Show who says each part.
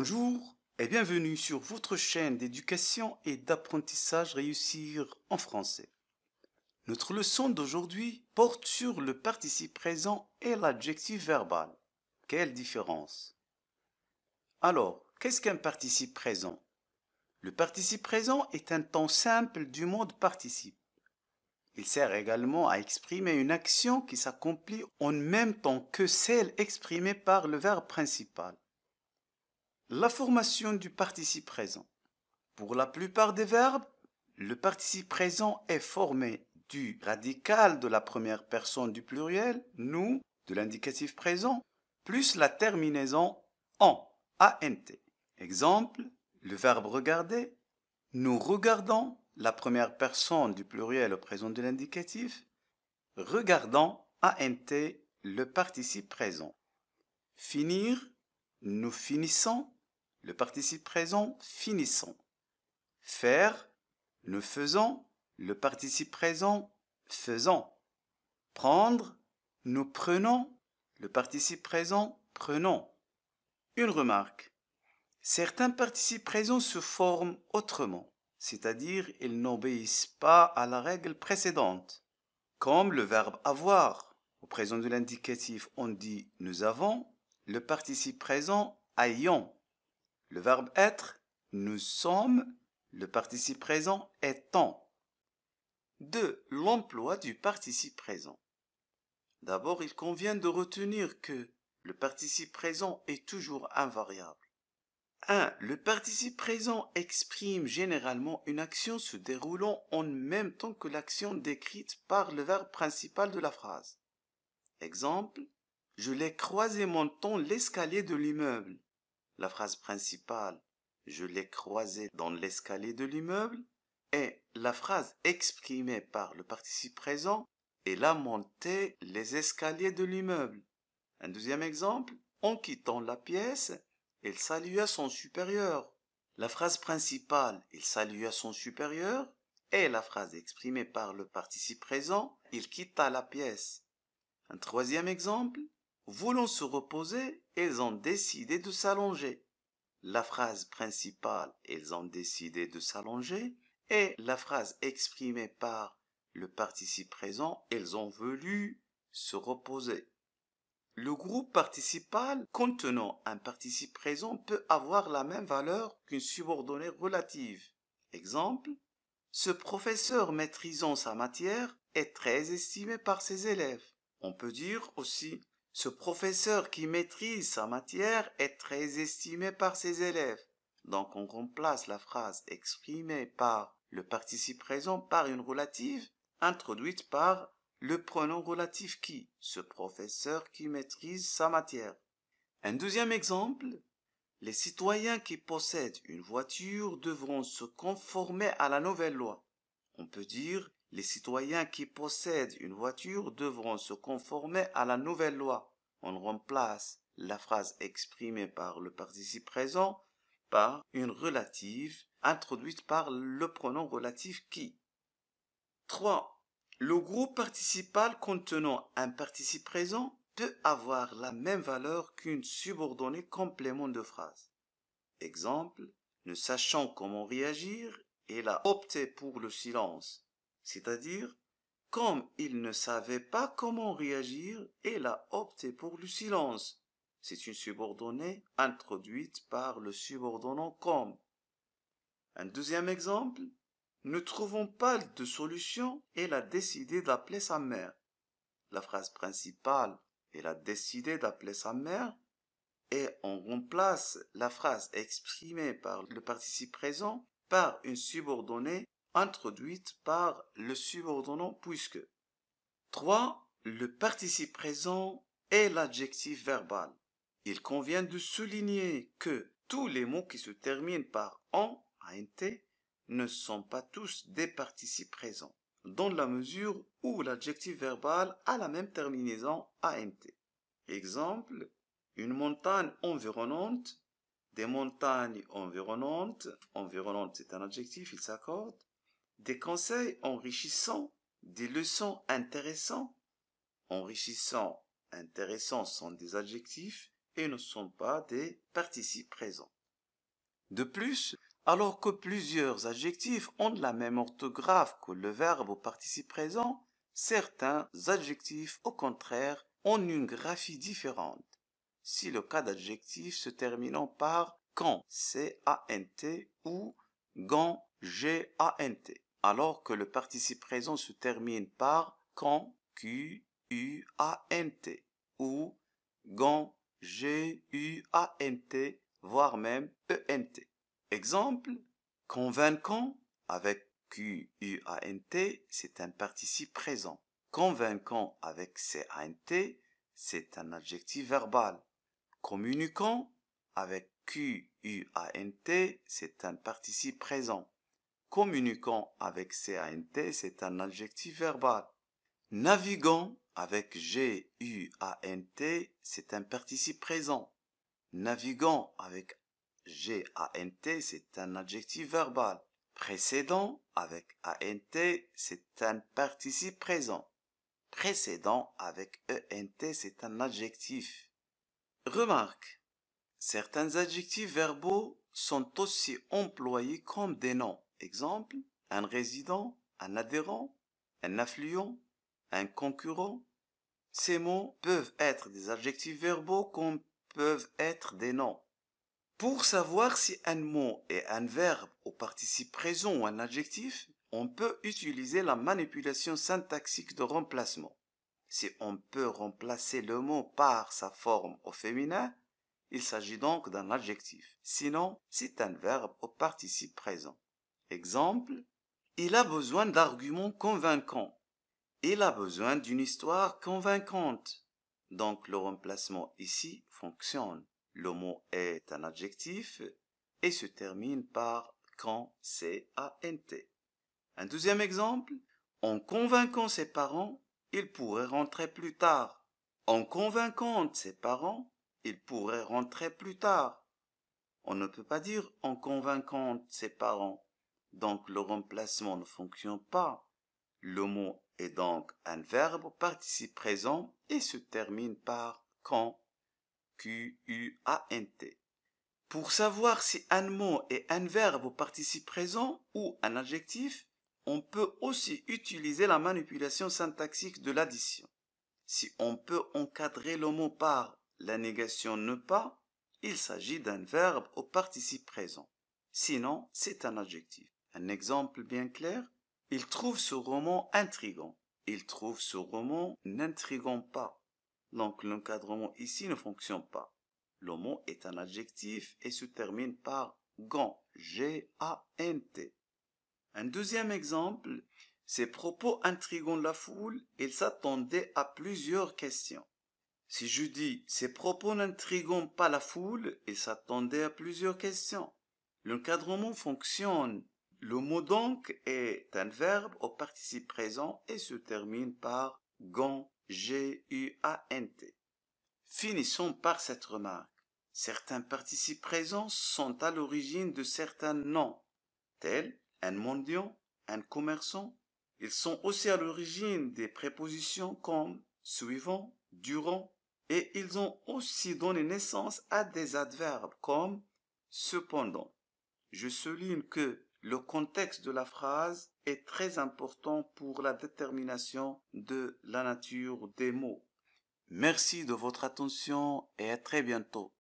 Speaker 1: Bonjour et bienvenue sur votre chaîne d'éducation et d'apprentissage Réussir en français. Notre leçon d'aujourd'hui porte sur le participe présent et l'adjectif verbal. Quelle différence? Alors, qu'est-ce qu'un participe présent? Le participe présent est un temps simple du mode participe. Il sert également à exprimer une action qui s'accomplit en même temps que celle exprimée par le verbe principal. La formation du participe présent. Pour la plupart des verbes, le participe présent est formé du radical de la première personne du pluriel, nous, de l'indicatif présent, plus la terminaison en, ant. Exemple, le verbe regarder, nous regardons la première personne du pluriel au présent de l'indicatif, regardons, ant, le participe présent. Finir, nous finissons, le participe présent, finissons. Faire, nous faisons, le participe présent, faisons. Prendre, nous prenons, le participe présent, prenons. Une remarque. Certains participes présents se forment autrement, c'est-à-dire ils n'obéissent pas à la règle précédente, comme le verbe avoir. Au présent de l'indicatif, on dit nous avons, le participe présent, ayons. Le verbe être, nous sommes, le participe présent étant. 2. L'emploi du participe présent. D'abord, il convient de retenir que le participe présent est toujours invariable. 1. Le participe présent exprime généralement une action se déroulant en même temps que l'action décrite par le verbe principal de la phrase. Exemple, je l'ai croisé montant l'escalier de l'immeuble. La phrase principale, je l'ai croisé dans l'escalier de l'immeuble, et la phrase exprimée par le participe présent, il a monté les escaliers de l'immeuble. Un deuxième exemple, en quittant la pièce, il salua son supérieur. La phrase principale, il salua son supérieur, et la phrase exprimée par le participe présent, il quitta la pièce. Un troisième exemple, voulant se reposer, ils ont décidé de s'allonger. La phrase principale, ils ont décidé de s'allonger, et la phrase exprimée par le participe présent, ils ont voulu se reposer. Le groupe participal contenant un participe présent peut avoir la même valeur qu'une subordonnée relative. Exemple, ce professeur maîtrisant sa matière est très estimé par ses élèves. On peut dire aussi, ce professeur qui maîtrise sa matière est très estimé par ses élèves. Donc on remplace la phrase exprimée par le participe présent par une relative introduite par le pronom relatif qui, ce professeur qui maîtrise sa matière. Un deuxième exemple, les citoyens qui possèdent une voiture devront se conformer à la nouvelle loi. On peut dire, les citoyens qui possèdent une voiture devront se conformer à la nouvelle loi. On remplace la phrase exprimée par le participe présent par une relative introduite par le pronom relatif qui. 3. Le groupe participal contenant un participe présent peut avoir la même valeur qu'une subordonnée complément de phrase. Exemple, ne sachant comment réagir, il a opté pour le silence. C'est-à-dire, comme il ne savait pas comment réagir, il a opté pour le silence. C'est une subordonnée introduite par le subordonnant comme. Un deuxième exemple, ne trouvant pas de solution, il a décidé d'appeler sa mère. La phrase principale, il a décidé d'appeler sa mère, et on remplace la phrase exprimée par le participe présent par une subordonnée introduite par le subordonnant puisque. 3. Le participe présent est l'adjectif verbal. Il convient de souligner que tous les mots qui se terminent par en, ant, ne sont pas tous des participes présents, dans la mesure où l'adjectif verbal a la même terminaison ant. Exemple, une montagne environnante, des montagnes environnantes, environnante c'est un adjectif, il s'accorde, des conseils enrichissants, des leçons intéressantes, enrichissants, intéressants sont des adjectifs et ne sont pas des participes présents. De plus, alors que plusieurs adjectifs ont la même orthographe que le verbe au participe présent, certains adjectifs, au contraire, ont une graphie différente. Si le cas d'adjectif se terminant par quand, C-A-N-T, ou gant, G-A-N-T, alors que le participe présent se termine par quand, Q-U-A-N-T, ou gant, G-U-A-N-T, voire même E-N-T. Exemple, convaincant avec Q-U-A-N-T, c'est un participe présent. Convaincant avec C-A-N-T, c'est un adjectif verbal. Communicant avec Q-U-A-N-T, c'est un participe présent. Communicant avec C-A-N-T, c'est un adjectif verbal. Navigant avec G-U-A-N-T, c'est un participe présent. Navigant avec G-A-N-T, c'est un adjectif verbal. Précédent avec A-N-T, c'est un participe présent. Précédent avec E-N-T, c'est un adjectif. Remarque, certains adjectifs verbaux sont aussi employés comme des noms. Exemple, un résident, un adhérent, un affluent, un concurrent. Ces mots peuvent être des adjectifs verbaux comme peuvent être des noms. Pour savoir si un mot est un verbe au participe présent ou un adjectif, on peut utiliser la manipulation syntaxique de remplacement. Si on peut remplacer le mot par sa forme au féminin, il s'agit donc d'un adjectif. Sinon, c'est un verbe au participe présent. Exemple, il a besoin d'arguments convaincants. Il a besoin d'une histoire convaincante. Donc le remplacement ici fonctionne. Le mot est un adjectif et se termine par quand, C-A-N-T. Un deuxième exemple, en convainquant ses parents, il pourrait rentrer plus tard. En convainquant ses parents, il pourrait rentrer plus tard. On ne peut pas dire en convainquant ses parents. Donc le remplacement ne fonctionne pas. Le mot est donc un verbe au participe présent et se termine par quand, Q-U-A-N-T. Pour savoir si un mot est un verbe au participe présent ou un adjectif, on peut aussi utiliser la manipulation syntaxique de l'addition. Si on peut encadrer le mot par la négation ne pas, il s'agit d'un verbe au participe présent. Sinon, c'est un adjectif. Un exemple bien clair, il trouve ce roman intrigant. Il trouve ce roman n'intrigant pas. Donc l'encadrement ici ne fonctionne pas. Le mot est un adjectif et se termine par gant, G-A-N-T. Un deuxième exemple, ces propos intrigants de la foule, ils s'attendaient à plusieurs questions. Si je dis ces propos n'intriguent pas la foule, ils s'attendaient à plusieurs questions. L'encadrement fonctionne. Le mot donc est un verbe au participe présent et se termine par gant, G-U-A-N-T. Finissons par cette remarque. Certains participes présents sont à l'origine de certains noms, tels un mendiant, un commerçant. Ils sont aussi à l'origine des prépositions comme suivant, durant, et ils ont aussi donné naissance à des adverbes comme cependant. Je souligne que le contexte de la phrase est très important pour la détermination de la nature des mots. Merci de votre attention et à très bientôt.